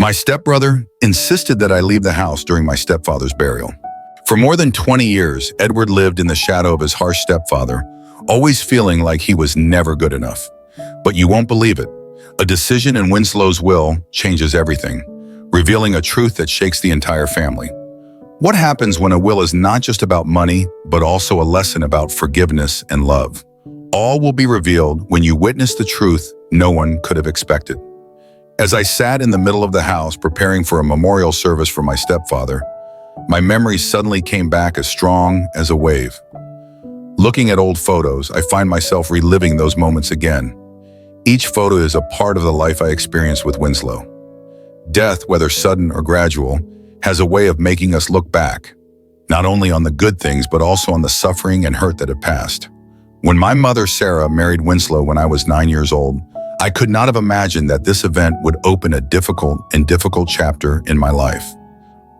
My stepbrother insisted that I leave the house during my stepfather's burial. For more than 20 years, Edward lived in the shadow of his harsh stepfather, always feeling like he was never good enough. But you won't believe it. A decision in Winslow's will changes everything, revealing a truth that shakes the entire family. What happens when a will is not just about money, but also a lesson about forgiveness and love? All will be revealed when you witness the truth no one could have expected. As I sat in the middle of the house preparing for a memorial service for my stepfather, my memories suddenly came back as strong as a wave. Looking at old photos, I find myself reliving those moments again. Each photo is a part of the life I experienced with Winslow. Death, whether sudden or gradual, has a way of making us look back, not only on the good things, but also on the suffering and hurt that had passed. When my mother, Sarah, married Winslow when I was 9 years old, I could not have imagined that this event would open a difficult chapter in my life.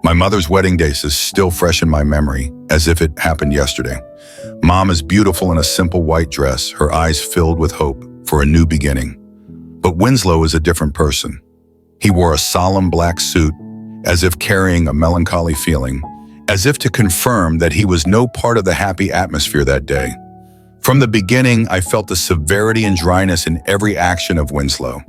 My mother's wedding day is still fresh in my memory, as if it happened yesterday. Mom is beautiful in a simple white dress, her eyes filled with hope for a new beginning. But Winslow is a different person. He wore a solemn black suit, as if carrying a melancholy feeling, as if to confirm that he was no part of the happy atmosphere that day. From the beginning, I felt the severity and dryness in every action of Winslow.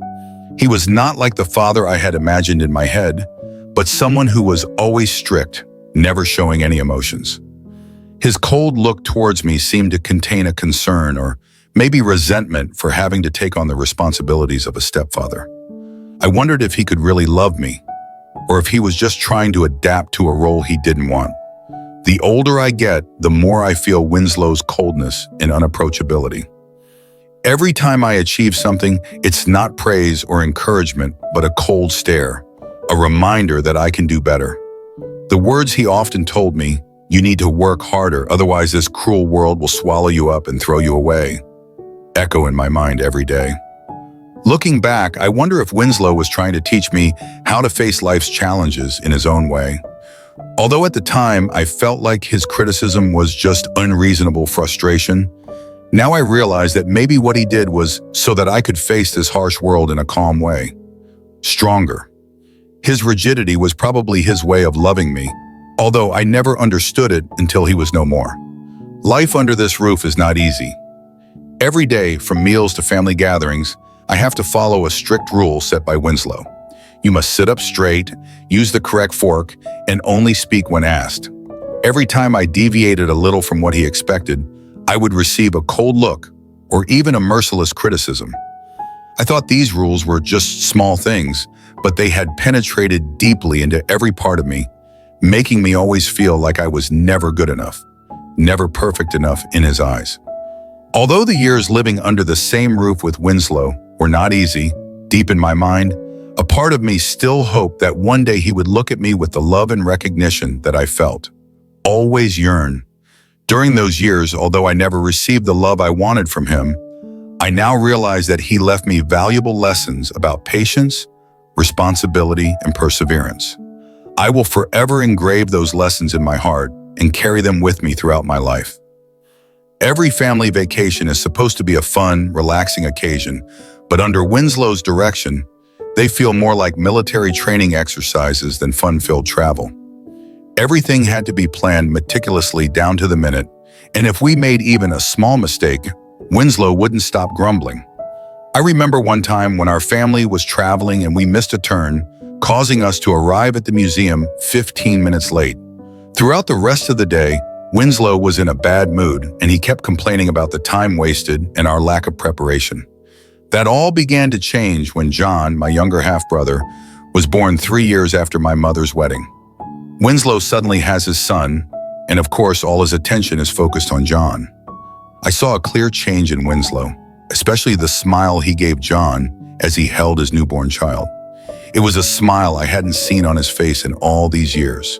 He was not like the father I had imagined in my head, but someone who was always strict, never showing any emotions. His cold look towards me seemed to contain a concern or maybe resentment for having to take on the responsibilities of a stepfather. I wondered if he could really love me, or if he was just trying to adapt to a role he didn't want. The older I get, the more I feel Winslow's coldness and unapproachability. Every time I achieve something, it's not praise or encouragement, but a cold stare, a reminder that I can do better. The words he often told me, "You need to work harder, otherwise this cruel world will swallow you up and throw you away," echo in my mind every day. Looking back, I wonder if Winslow was trying to teach me how to face life's challenges in his own way. Although at the time I felt like his criticism was just unreasonable frustration, now I realize that maybe what he did was so that I could face this harsh world in a calm way. Stronger. His rigidity was probably his way of loving me, although I never understood it until he was no more. Life under this roof is not easy. Every day, from meals to family gatherings, I have to follow a strict rule set by Winslow. You must sit up straight, use the correct fork, and only speak when asked. Every time I deviated a little from what he expected, I would receive a cold look or even a merciless criticism. I thought these rules were just small things, but they had penetrated deeply into every part of me, making me always feel like I was never good enough, never perfect enough in his eyes. Although the years living under the same roof with Winslow were not easy, deep in my mind, a part of me still hoped that one day he would look at me with the love and recognition that I felt, always yearned. During those years, although I never received the love I wanted from him, I now realize that he left me valuable lessons about patience, responsibility, and perseverance. I will forever engrave those lessons in my heart and carry them with me throughout my life. Every family vacation is supposed to be a fun, relaxing occasion, but under Winslow's direction, they feel more like military training exercises than fun-filled travel. Everything had to be planned meticulously down to the minute, and if we made even a small mistake, Winslow wouldn't stop grumbling. I remember one time when our family was traveling and we missed a turn, causing us to arrive at the museum 15 minutes late. Throughout the rest of the day, Winslow was in a bad mood, and he kept complaining about the time wasted and our lack of preparation. That all began to change when John, my younger half-brother, was born 3 years after my mother's wedding. Winslow suddenly has his son, and of course all his attention is focused on John. I saw a clear change in Winslow, especially the smile he gave John as he held his newborn child. It was a smile I hadn't seen on his face in all these years.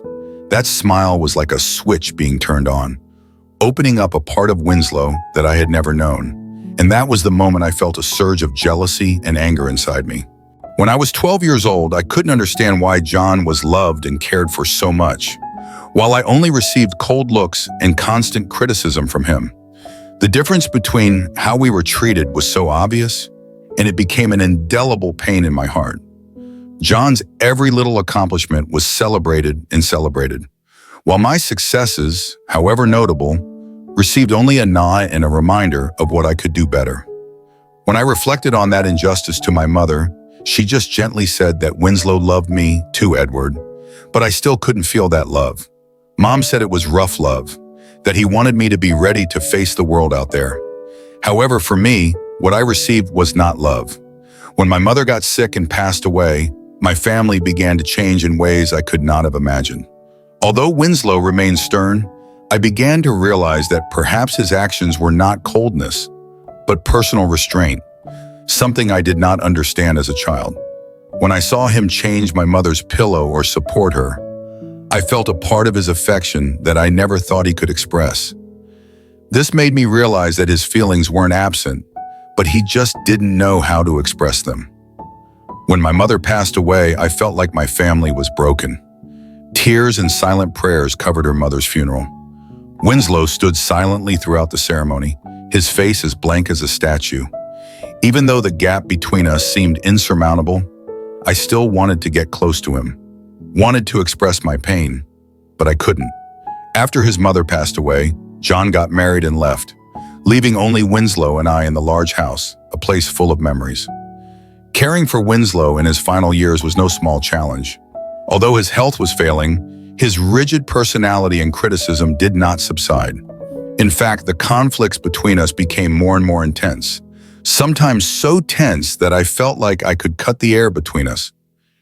That smile was like a switch being turned on, opening up a part of Winslow that I had never known. And that was the moment I felt a surge of jealousy and anger inside me. When I was 12 years old, I couldn't understand why John was loved and cared for so much, while I only received cold looks and constant criticism from him. The difference between how we were treated was so obvious, and it became an indelible pain in my heart. John's every little accomplishment was celebrated and celebrated, while my successes, however notable, received only a nod and a reminder of what I could do better. When I reflected on that injustice to my mother, she just gently said that Winslow loved me too, Edward, but I still couldn't feel that love. Mom said it was rough love, that he wanted me to be ready to face the world out there. However, for me, what I received was not love. When my mother got sick and passed away, my family began to change in ways I could not have imagined. Although Winslow remained stern, I began to realize that perhaps his actions were not coldness, but personal restraint, something I did not understand as a child. When I saw him change my mother's pillow or support her, I felt a part of his affection that I never thought he could express. This made me realize that his feelings weren't absent, but he just didn't know how to express them. When my mother passed away, I felt like my family was broken. Tears and silent prayers covered her mother's funeral. Winslow stood silently throughout the ceremony, his face as blank as a statue. Even though the gap between us seemed insurmountable, I still wanted to get close to him, wanted to express my pain, but I couldn't. After his mother passed away, John got married and left, leaving only Winslow and I in the large house, a place full of memories. Caring for Winslow in his final years was no small challenge. Although his health was failing, his rigid personality and criticism did not subside. In fact, the conflicts between us became more and more intense, sometimes so tense that I felt like I could cut the air between us.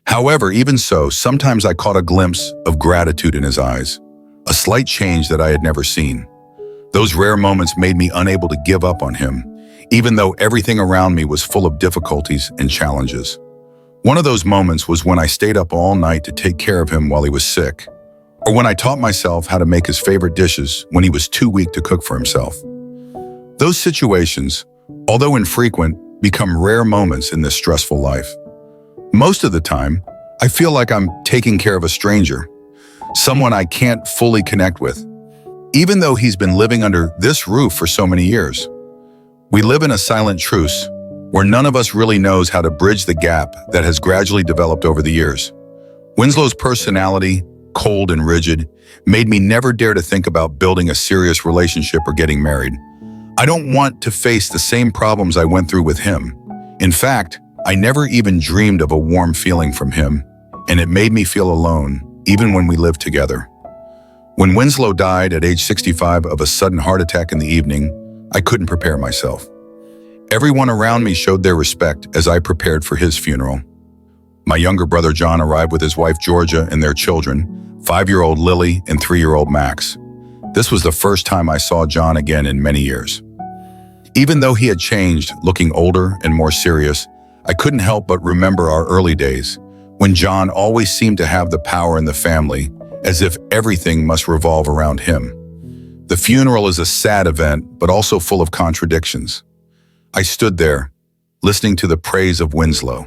However, even so, sometimes I caught a glimpse of gratitude in his eyes, a slight change that I had never seen. Those rare moments made me unable to give up on him, even though everything around me was full of difficulties and challenges. One of those moments was when I stayed up all night to take care of him while he was sick, or when I taught myself how to make his favorite dishes when he was too weak to cook for himself. Those situations, although infrequent, become rare moments in this stressful life. Most of the time, I feel like I'm taking care of a stranger, someone I can't fully connect with, even though he's been living under this roof for so many years. We live in a silent truce, where none of us really knows how to bridge the gap that has gradually developed over the years. Winslow's personality, cold and rigid, made me never dare to think about building a serious relationship or getting married. I don't want to face the same problems I went through with him. In fact, I never even dreamed of a warm feeling from him, and it made me feel alone, even when we lived together. When Winslow died at age 65 of a sudden heart attack in the evening, I couldn't prepare myself. Everyone around me showed their respect as I prepared for his funeral. My younger brother John arrived with his wife Georgia and their children, 5-year-old Lily and 3-year-old Max. This was the first time I saw John again in many years. Even though he had changed, looking older and more serious, I couldn't help but remember our early days, when John always seemed to have the power in the family, as if everything must revolve around him. The funeral is a sad event, but also full of contradictions. I stood there, listening to the praise of Winslow,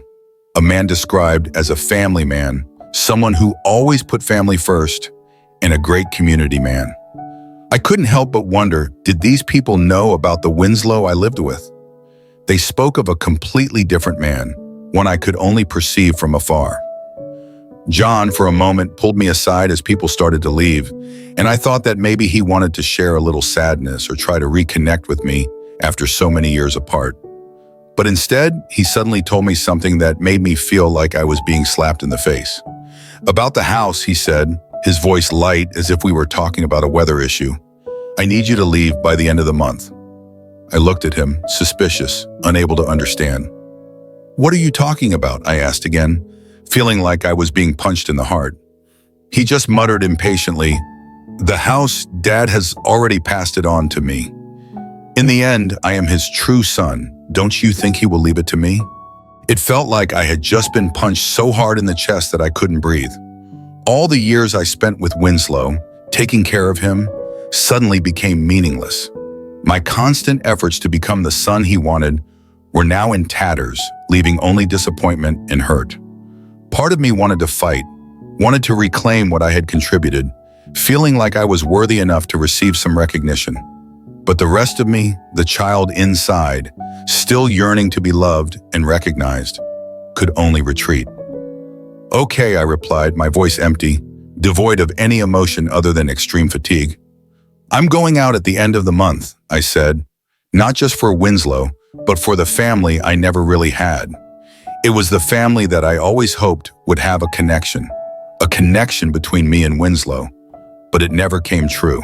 a man described as a family man, someone who always put family first, and a great community man. I couldn't help but wonder, did these people know about the Winslow I lived with? They spoke of a completely different man, one I could only perceive from afar. John, for a moment, pulled me aside as people started to leave, and I thought that maybe he wanted to share a little sadness or try to reconnect with me after so many years apart. But instead, he suddenly told me something that made me feel like I was being slapped in the face. About the house, he said, his voice light as if we were talking about a weather issue. I need you to leave by the end of the month. I looked at him, suspicious, unable to understand. What are you talking about? I asked again, feeling like I was being punched in the heart. He just muttered impatiently, "The house, Dad has already passed it on to me. In the end, I am his true son. Don't you think he will leave it to me?" It felt like I had just been punched so hard in the chest that I couldn't breathe. All the years I spent with Winslow, taking care of him, suddenly became meaningless. My constant efforts to become the son he wanted were now in tatters, leaving only disappointment and hurt. Part of me wanted to fight, wanted to reclaim what I had contributed, feeling like I was worthy enough to receive some recognition. But the rest of me, the child inside, still yearning to be loved and recognized, could only retreat. Okay, I replied, my voice empty, devoid of any emotion other than extreme fatigue. I'm going out at the end of the month, I said, not just for Winslow, but for the family I never really had. It was the family that I always hoped would have a connection between me and Winslow, but it never came true.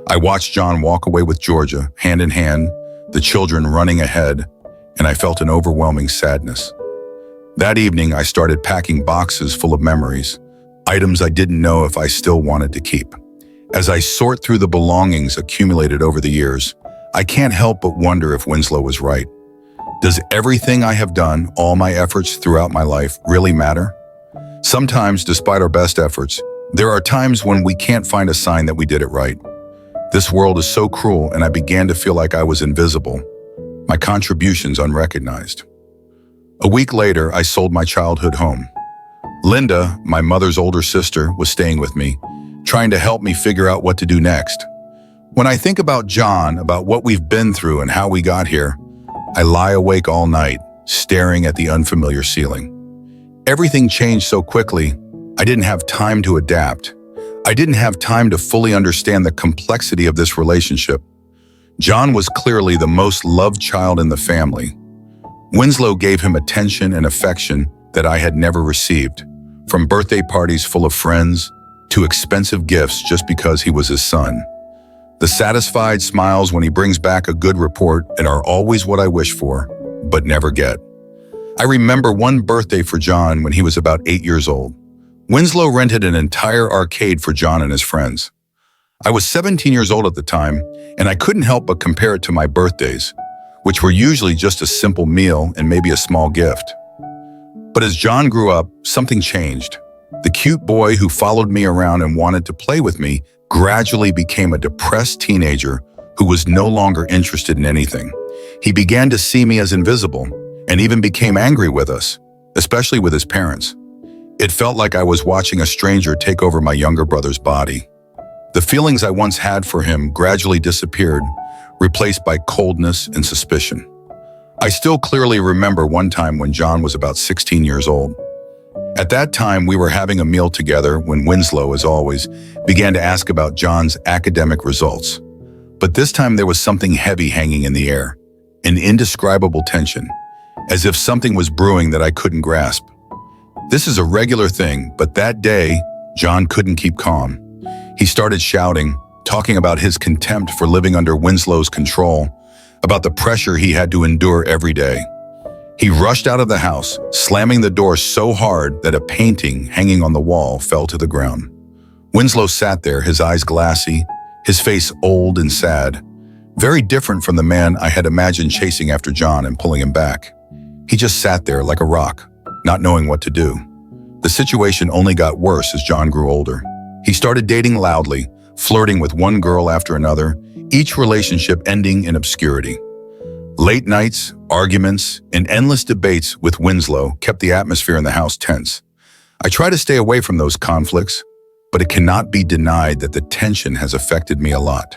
I watched John walk away with Georgia, hand in hand, the children running ahead, and I felt an overwhelming sadness. That evening, I started packing boxes full of memories, items I didn't know if I still wanted to keep. As I sort through the belongings accumulated over the years, I can't help but wonder if Winslow was right. Does everything I have done, all my efforts throughout my life, really matter? Sometimes, despite our best efforts, there are times when we can't find a sign that we did it right. This world is so cruel, and I began to feel like I was invisible, my contributions unrecognized. A week later, I sold my childhood home. Linda, my mother's older sister, was staying with me, trying to help me figure out what to do next. When I think about John, about what we've been through and how we got here, I lie awake all night, staring at the unfamiliar ceiling. Everything changed so quickly, I didn't have time to adapt. I didn't have time to fully understand the complexity of this relationship. John was clearly the most loved child in the family. Winslow gave him attention and affection that I had never received, from birthday parties full of friends to expensive gifts just because he was his son. The satisfied smiles when he brings back a good report and are always what I wish for, but never get. I remember one birthday for John when he was about 8 years old. Winslow rented an entire arcade for John and his friends. I was 17 years old at the time, and I couldn't help but compare it to my birthdays, which were usually just a simple meal and maybe a small gift. But as John grew up, something changed. The cute boy who followed me around and wanted to play with me gradually became a depressed teenager who was no longer interested in anything. He began to see me as invisible and even became angry with us, especially with his parents. It felt like I was watching a stranger take over my younger brother's body. The feelings I once had for him gradually disappeared, replaced by coldness and suspicion. I still clearly remember one time when John was about 16 years old. At that time, we were having a meal together when Winslow, as always, began to ask about John's academic results. But this time there was something heavy hanging in the air, an indescribable tension, as if something was brewing that I couldn't grasp. This is a regular thing, but that day, John couldn't keep calm. He started shouting, talking about his contempt for living under Winslow's control, about the pressure he had to endure every day. He rushed out of the house, slamming the door so hard that a painting hanging on the wall fell to the ground. Winslow sat there, his eyes glassy, his face old and sad, very different from the man I had imagined chasing after John and pulling him back. He just sat there like a rock, not knowing what to do. The situation only got worse as John grew older. He started dating loudly, flirting with one girl after another, each relationship ending in obscurity. Late nights, arguments, and endless debates with Winslow kept the atmosphere in the house tense. I try to stay away from those conflicts, but it cannot be denied that the tension has affected me a lot.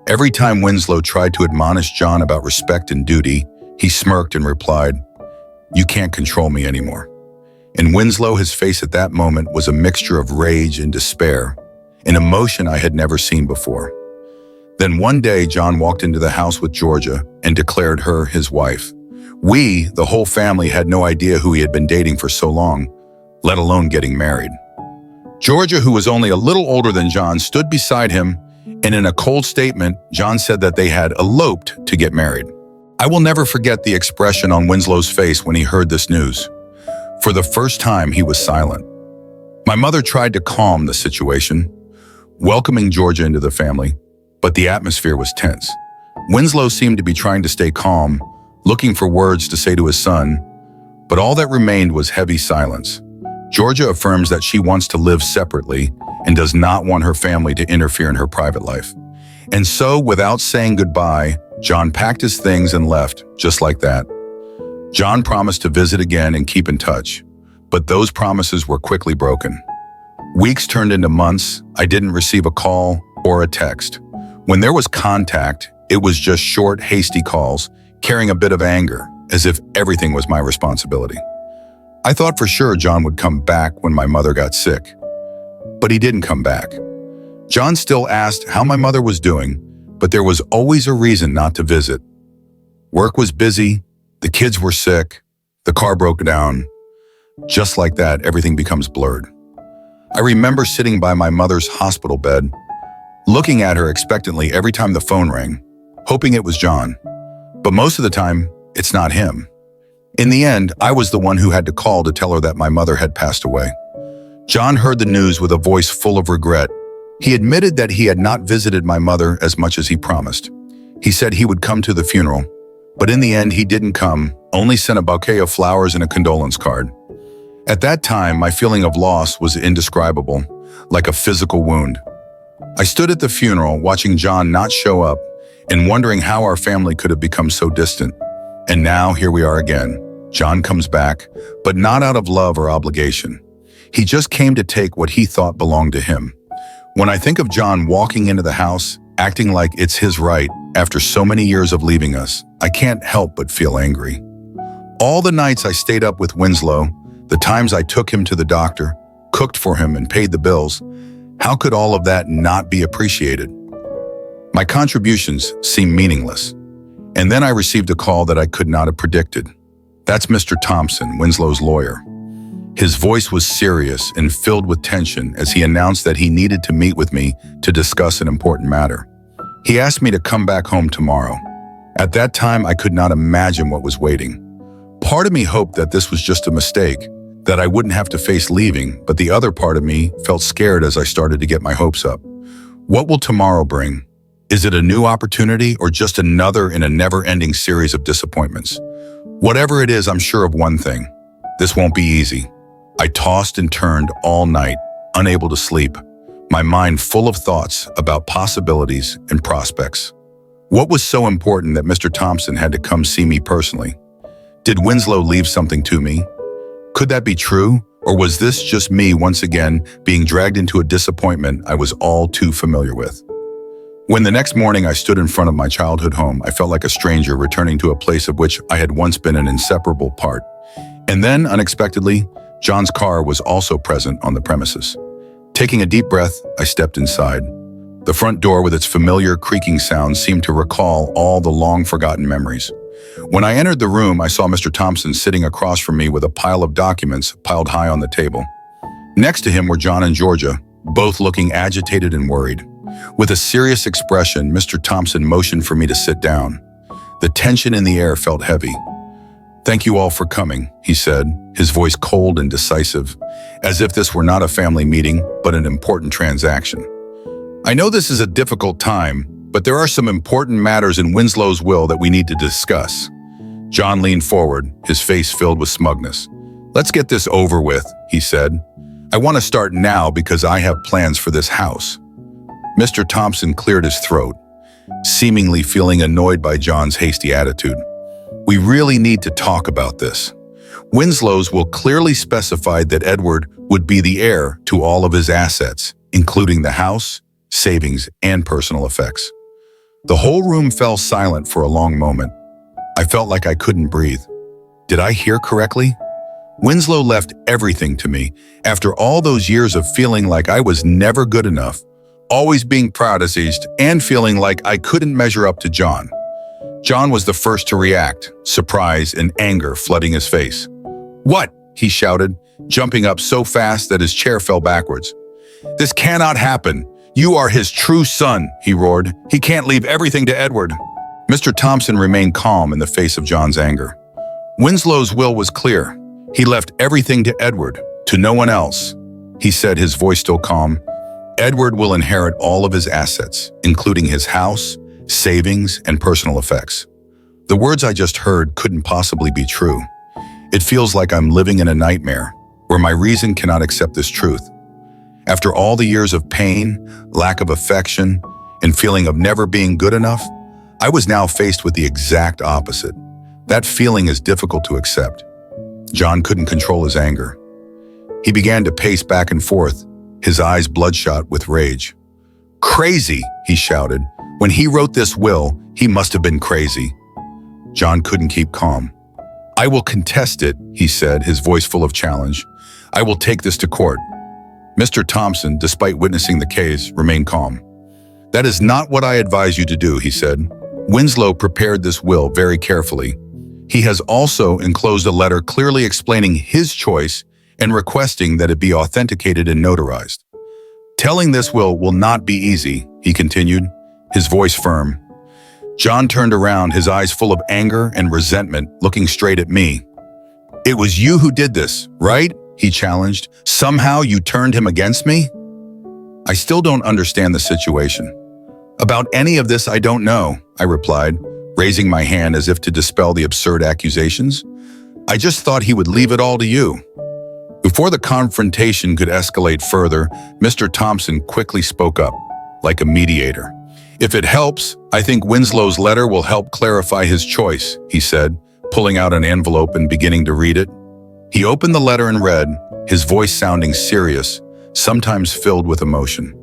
Every time Winslow tried to admonish John about respect and duty, he smirked and replied, "You can't control me anymore." In Winslow, his face at that moment was a mixture of rage and despair, an emotion I had never seen before. Then one day, John walked into the house with Georgia and declared her his wife. We, the whole family, had no idea who he had been dating for so long, let alone getting married. Georgia, who was only a little older than John, stood beside him, and in a cold statement, John said that they had eloped to get married. I will never forget the expression on Winslow's face when he heard this news. For the first time, he was silent. My mother tried to calm the situation, welcoming Georgia into the family, but the atmosphere was tense. Winslow seemed to be trying to stay calm, looking for words to say to his son, but all that remained was heavy silence. Georgia affirms that she wants to live separately and does not want her family to interfere in her private life. And so, without saying goodbye, John packed his things and left, just like that. John promised to visit again and keep in touch, but those promises were quickly broken. Weeks turned into months. I didn't receive a call or a text. When there was contact, it was just short, hasty calls, carrying a bit of anger, as if everything was my responsibility. I thought for sure John would come back when my mother got sick, but he didn't come back. John still asked how my mother was doing, but there was always a reason not to visit. Work was busy, the kids were sick, the car broke down. Just like that, everything becomes blurred. I remember sitting by my mother's hospital bed, looking at her expectantly every time the phone rang, hoping it was John. But most of the time, it's not him. In the end, I was the one who had to call to tell her that my mother had passed away. John heard the news with a voice full of regret. He admitted that he had not visited my mother as much as he promised. He said he would come to the funeral, but in the end he didn't come, only sent a bouquet of flowers and a condolence card. At that time, my feeling of loss was indescribable, like a physical wound. I stood at the funeral watching John not show up and wondering how our family could have become so distant. And now here we are again. John comes back, but not out of love or obligation. He just came to take what he thought belonged to him. When I think of John walking into the house, acting like it's his right after so many years of leaving us, I can't help but feel angry. All the nights I stayed up with Winslow, the times I took him to the doctor, cooked for him and paid the bills, how could all of that not be appreciated? My contributions seemed meaningless. And then I received a call that I could not have predicted. That's Mr. Thompson, Winslow's lawyer. His voice was serious and filled with tension as he announced that he needed to meet with me to discuss an important matter. He asked me to come back home tomorrow. At that time, I could not imagine what was waiting. Part of me hoped that this was just a mistake, that I wouldn't have to face leaving, but the other part of me felt scared as I started to get my hopes up. What will tomorrow bring? Is it a new opportunity or just another in a never-ending series of disappointments? Whatever it is, I'm sure of one thing. This won't be easy. I tossed and turned all night, unable to sleep, my mind full of thoughts about possibilities and prospects. What was so important that Mr. Thompson had to come see me personally? Did Winslow leave something to me? Could that be true, or was this just me once again being dragged into a disappointment I was all too familiar with? When the next morning I stood in front of my childhood home, I felt like a stranger returning to a place of which I had once been an inseparable part. And then, unexpectedly, John's car was also present on the premises. Taking a deep breath, I stepped inside. The front door with its familiar creaking sound seemed to recall all the long-forgotten memories. When I entered the room, I saw Mr. Thompson sitting across from me with a pile of documents piled high on the table. Next to him were John and Georgia, both looking agitated and worried. With a serious expression, Mr. Thompson motioned for me to sit down. The tension in the air felt heavy. "Thank you all for coming," he said, his voice cold and decisive, as if this were not a family meeting, but an important transaction. "I know this is a difficult time, but there are some important matters in Winslow's will that we need to discuss." John leaned forward, his face filled with smugness. "Let's get this over with," he said. "I want to start now because I have plans for this house." Mr. Thompson cleared his throat, seemingly feeling annoyed by John's hasty attitude. "We really need to talk about this. Winslow's will clearly specified that Edward would be the heir to all of his assets, including the house, savings, and personal effects." The whole room fell silent for a long moment. I felt like I couldn't breathe. Did I hear correctly? Winslow left everything to me after all those years of feeling like I was never good enough, always being criticized, and feeling like I couldn't measure up to John. John was the first to react, surprise and anger flooding his face. "What?" he shouted, jumping up so fast that his chair fell backwards. "This cannot happen. You are his true son," he roared. "He can't leave everything to Edward." Mr. Thompson remained calm in the face of John's anger. Winslow's will was clear. He left everything to Edward, to no one else. He said, his voice still calm, "Edward will inherit all of his assets, including his house, savings, and personal effects." The words I just heard couldn't possibly be true. It feels like I'm living in a nightmare, where my reason cannot accept this truth. After all the years of pain, lack of affection, and feeling of never being good enough, I was now faced with the exact opposite. That feeling is difficult to accept. John couldn't control his anger. He began to pace back and forth, his eyes bloodshot with rage. "Crazy," he shouted. "When he wrote this will, he must have been crazy." John couldn't keep calm. "I will contest it," he said, his voice full of challenge. "I will take this to court." Mr. Thompson, despite witnessing the case, remained calm. "That is not what I advise you to do," he said. "Winslow prepared this will very carefully. He has also enclosed a letter clearly explaining his choice and requesting that it be authenticated and notarized. Telling this will not be easy," he continued, his voice firm. John turned around, his eyes full of anger and resentment, looking straight at me. "It was you who did this, right?" he challenged. "Somehow you turned him against me?" "I still don't understand the situation. About any of this, I don't know," I replied, raising my hand as if to dispel the absurd accusations. "I just thought he would leave it all to you." Before the confrontation could escalate further, Mr. Thompson quickly spoke up, like a mediator. "If it helps, I think Winslow's letter will help clarify his choice," he said, pulling out an envelope and beginning to read it. He opened the letter and read, his voice sounding serious, sometimes filled with emotion.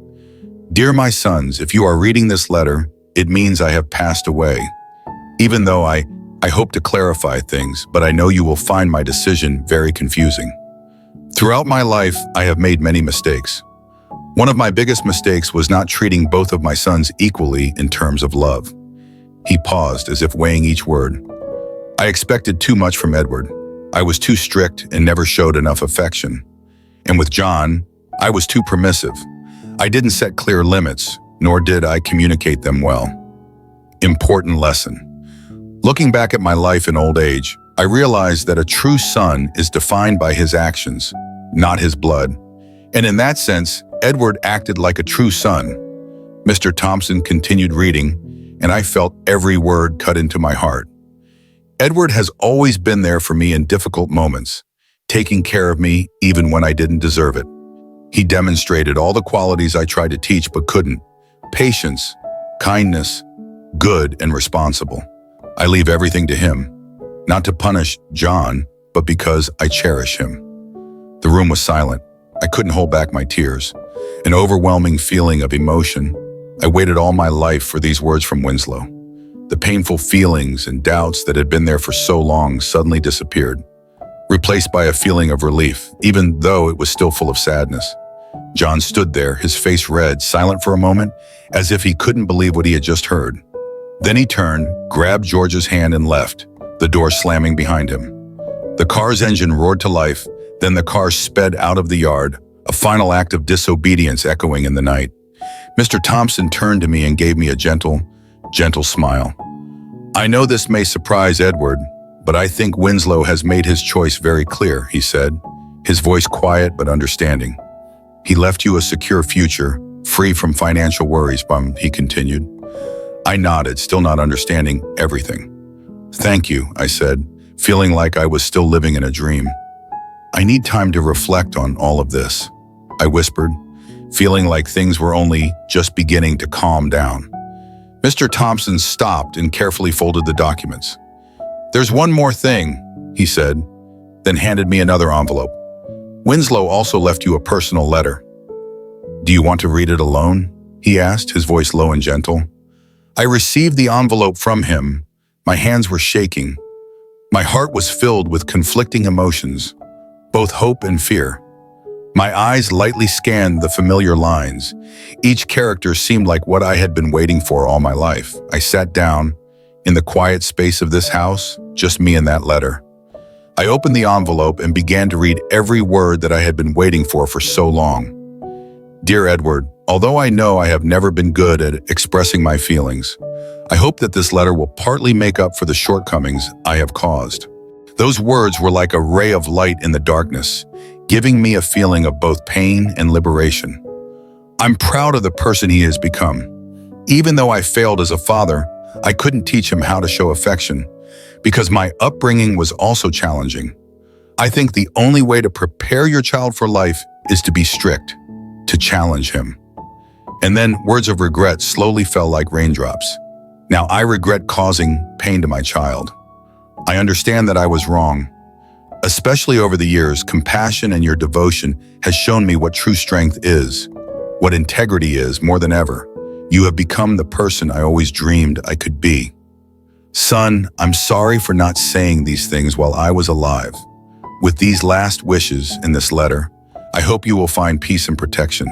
"Dear my sons, if you are reading this letter, it means I have passed away. Even though I hope to clarify things, but I know you will find my decision very confusing. Throughout my life, I have made many mistakes. One of my biggest mistakes was not treating both of my sons equally in terms of love." He paused as if weighing each word. "I expected too much from Edward. I was too strict and never showed enough affection. And with John, I was too permissive. I didn't set clear limits, nor did I communicate them well." Important lesson. Looking back at my life in old age, I realized that a true son is defined by his actions, not his blood. And in that sense, Edward acted like a true son. Mr. Thompson continued reading, and I felt every word cut into my heart. "Edward has always been there for me in difficult moments, taking care of me even when I didn't deserve it. He demonstrated all the qualities I tried to teach but couldn't: patience, kindness, good and responsible. I leave everything to him, not to punish John, but because I cherish him." The room was silent. I couldn't hold back my tears. An overwhelming feeling of emotion. I waited all my life for these words from Winslow. The painful feelings and doubts that had been there for so long suddenly disappeared, replaced by a feeling of relief, even though it was still full of sadness. John stood there, his face red, silent for a moment, as if he couldn't believe what he had just heard. Then he turned, grabbed George's hand and left, the door slamming behind him. The car's engine roared to life, then the car sped out of the yard, a final act of disobedience echoing in the night. Mr. Thompson turned to me and gave me a gentle smile. "I know this may surprise Edward, but I think Winslow has made his choice very clear," he said, his voice quiet but understanding. "He left you a secure future, free from financial worries," he continued. I nodded, still not understanding everything. "Thank you," I said, feeling like I was still living in a dream. "I need time to reflect on all of this," I whispered, feeling like things were only just beginning to calm down. Mr. Thompson stopped and carefully folded the documents. "There's one more thing," he said, then handed me another envelope. "Winslow also left you a personal letter." "Do you want to read it alone?" he asked, his voice low and gentle. I received the envelope from him. My hands were shaking. My heart was filled with conflicting emotions, both hope and fear. My eyes lightly scanned the familiar lines. Each character seemed like what I had been waiting for all my life. I sat down, in the quiet space of this house, just me and that letter. I opened the envelope and began to read every word that I had been waiting for so long. "Dear Edward, although I know I have never been good at expressing my feelings, I hope that this letter will partly make up for the shortcomings I have caused." Those words were like a ray of light in the darkness, giving me a feeling of both pain and liberation. I'm proud of the person he has become. Even though I failed as a father, I couldn't teach him how to show affection, because my upbringing was also challenging. I think the only way to prepare your child for life is to be strict, to challenge him. And then words of regret slowly fell like raindrops. Now I regret causing pain to my child. I understand that I was wrong. Especially over the years, compassion and your devotion has shown me what true strength is, what integrity is more than ever. You have become the person I always dreamed I could be. Son, I'm sorry for not saying these things while I was alive. With these last wishes in this letter, I hope you will find peace and protection.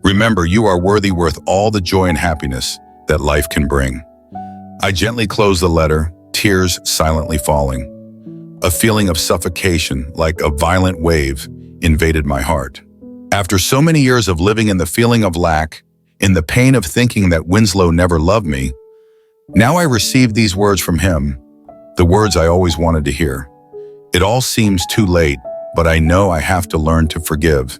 Remember, you are worth all the joy and happiness that life can bring. I gently closed the letter, tears silently falling. A feeling of suffocation, like a violent wave, invaded my heart. After so many years of living in the feeling of lack, in the pain of thinking that Winslow never loved me, now I received these words from him, the words I always wanted to hear. It all seems too late, but I know I have to learn to forgive,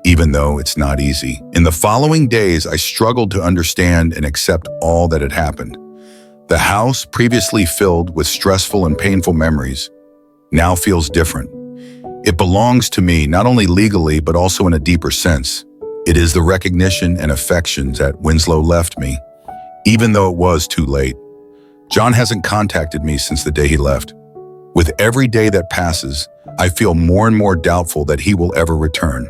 even though it's not easy. In the following days, I struggled to understand and accept all that had happened. The house, previously filled with stressful and painful memories, now feels different. It belongs to me, not only legally, but also in a deeper sense. It is the recognition and affection that Winslow left me, even though it was too late. John hasn't contacted me since the day he left. With every day that passes, I feel more and more doubtful that he will ever return.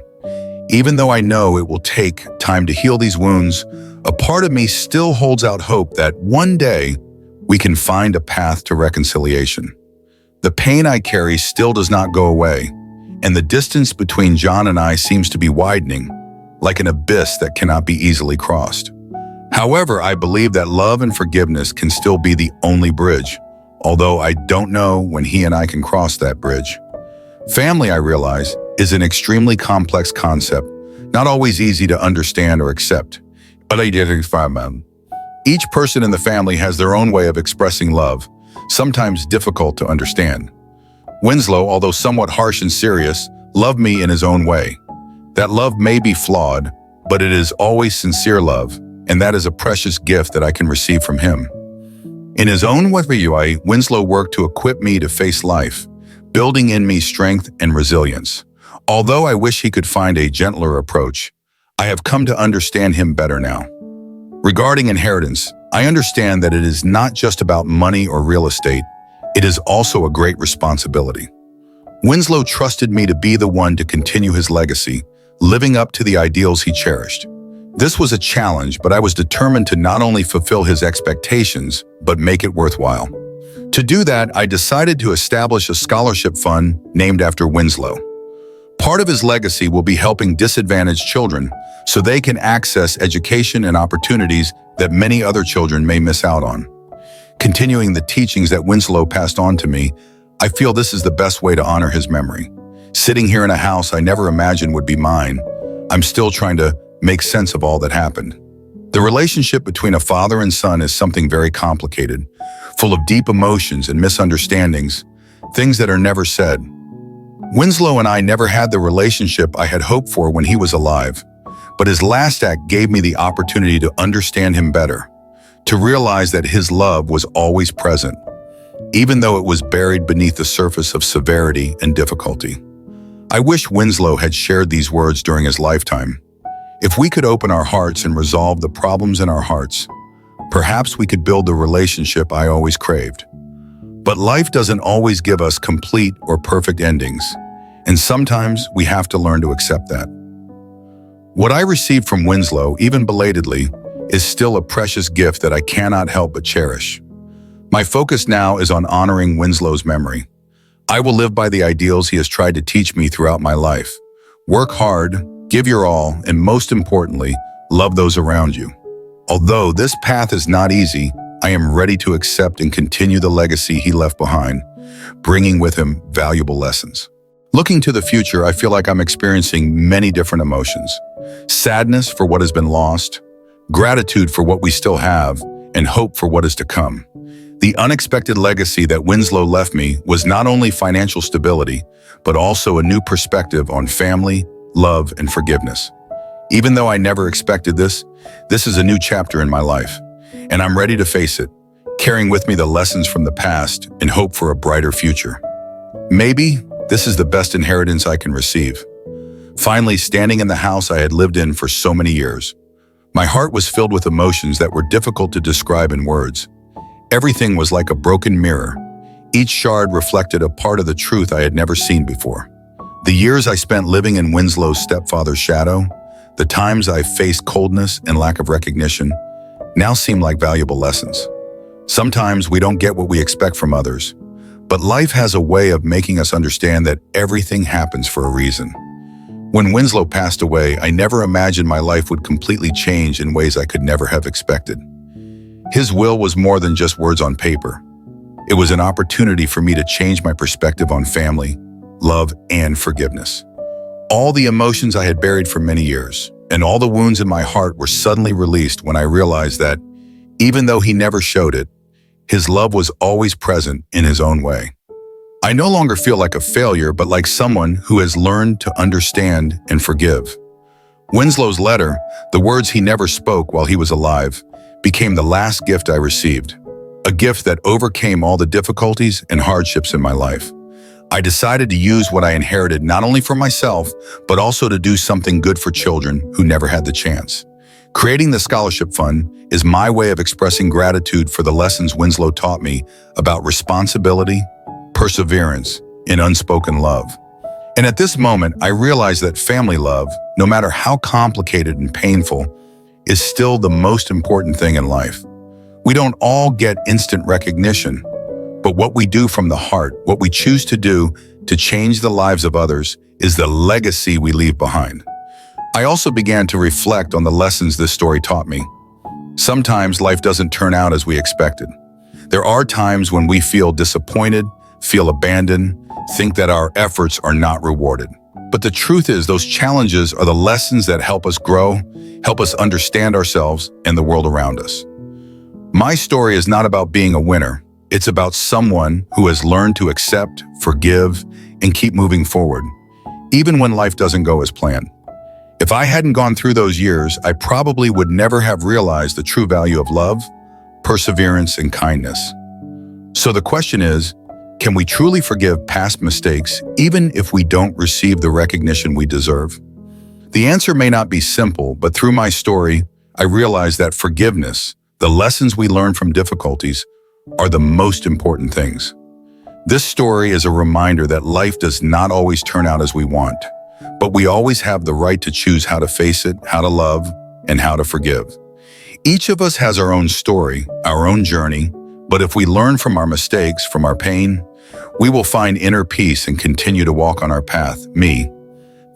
Even though I know it will take time to heal these wounds, a part of me still holds out hope that one day we can find a path to reconciliation. The pain I carry still does not go away, and the distance between John and I seems to be widening, like an abyss that cannot be easily crossed. However, I believe that love and forgiveness can still be the only bridge, although I don't know when he and I can cross that bridge. Family, I realize, is an extremely complex concept, not always easy to understand or accept. But each person in the family has their own way of expressing love, sometimes difficult to understand. Winslow, although somewhat harsh and serious, loved me in his own way. That love may be flawed, but it is always sincere love, and that is a precious gift that I can receive from him. In his own way, Winslow worked to equip me to face life, building in me strength and resilience. Although I wish he could find a gentler approach, I have come to understand him better now. Regarding inheritance, I understand that it is not just about money or real estate, it is also a great responsibility. Winslow trusted me to be the one to continue his legacy, living up to the ideals he cherished. This was a challenge, but I was determined to not only fulfill his expectations, but make it worthwhile. To do that, I decided to establish a scholarship fund named after Winslow. Part of his legacy will be helping disadvantaged children so they can access education and opportunities that many other children may miss out on. Continuing the teachings that Winslow passed on to me, I feel this is the best way to honor his memory. Sitting here in a house I never imagined would be mine, I'm still trying to make sense of all that happened. The relationship between a father and son is something very complicated, full of deep emotions and misunderstandings, things that are never said. Winslow and I never had the relationship I had hoped for when he was alive, but his last act gave me the opportunity to understand him better, to realize that his love was always present, even though it was buried beneath the surface of severity and difficulty. I wish Winslow had shared these words during his lifetime. If we could open our hearts and resolve the problems in our hearts, perhaps we could build the relationship I always craved. But life doesn't always give us complete or perfect endings, and sometimes we have to learn to accept that. What I received from Winslow, even belatedly, is still a precious gift that I cannot help but cherish. My focus now is on honoring Winslow's memory. I will live by the ideals he has tried to teach me throughout my life. Work hard, give your all, and most importantly, love those around you. Although this path is not easy, I am ready to accept and continue the legacy he left behind, bringing with him valuable lessons. Looking to the future, I feel like I'm experiencing many different emotions. Sadness for what has been lost, gratitude for what we still have, and hope for what is to come. The unexpected legacy that Winslow left me was not only financial stability, but also a new perspective on family, love, and forgiveness. Even though I never expected this is a new chapter in my life, and I'm ready to face it, carrying with me the lessons from the past and hope for a brighter future. Maybe this is the best inheritance I can receive. Finally, standing in the house I had lived in for so many years, my heart was filled with emotions that were difficult to describe in words. Everything was like a broken mirror. Each shard reflected a part of the truth I had never seen before. The years I spent living in Winslow's stepfather's shadow, the times I faced coldness and lack of recognition, now seem like valuable lessons. Sometimes we don't get what we expect from others, but life has a way of making us understand that everything happens for a reason. When Winslow passed away, I never imagined my life would completely change in ways I could never have expected. His will was more than just words on paper. It was an opportunity for me to change my perspective on family, love, and forgiveness. All the emotions I had buried for many years, and all the wounds in my heart were suddenly released when I realized that, even though he never showed it, his love was always present in his own way. I no longer feel like a failure, but like someone who has learned to understand and forgive. Winslow's letter, the words he never spoke while he was alive, became the last gift I received, a gift that overcame all the difficulties and hardships in my life. I decided to use what I inherited not only for myself, but also to do something good for children who never had the chance. Creating the scholarship fund is my way of expressing gratitude for the lessons Winslow taught me about responsibility, perseverance, and unspoken love. And at this moment, I realize that family love, no matter how complicated and painful, is still the most important thing in life. We don't all get instant recognition, but what we do from the heart, what we choose to do to change the lives of others, is the legacy we leave behind. I also began to reflect on the lessons this story taught me. Sometimes life doesn't turn out as we expected. There are times when we feel disappointed, feel abandoned, think that our efforts are not rewarded. But the truth is, those challenges are the lessons that help us grow, help us understand ourselves and the world around us. My story is not about being a winner. It's about someone who has learned to accept, forgive, and keep moving forward, even when life doesn't go as planned. If I hadn't gone through those years, I probably would never have realized the true value of love, perseverance, and kindness. So the question is, can we truly forgive past mistakes even if we don't receive the recognition we deserve? The answer may not be simple, but through my story, I realized that forgiveness, the lessons we learn from difficulties, are the most important things. This story is a reminder that life does not always turn out as we want, but we always have the right to choose how to face it, how to love, and how to forgive. Each of us has our own story, our own journey, but if we learn from our mistakes, from our pain, we will find inner peace and continue to walk on our path.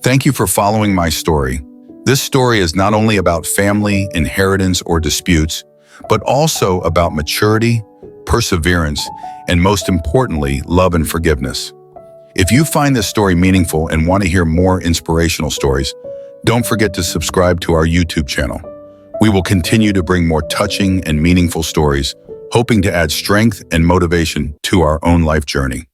Thank you for following my story. This story is not only about family, inheritance, or disputes, but also about maturity, perseverance, and most importantly, love and forgiveness. If you find this story meaningful and want to hear more inspirational stories, don't forget to subscribe to our YouTube channel. We will continue to bring more touching and meaningful stories, hoping to add strength and motivation to our own life journey.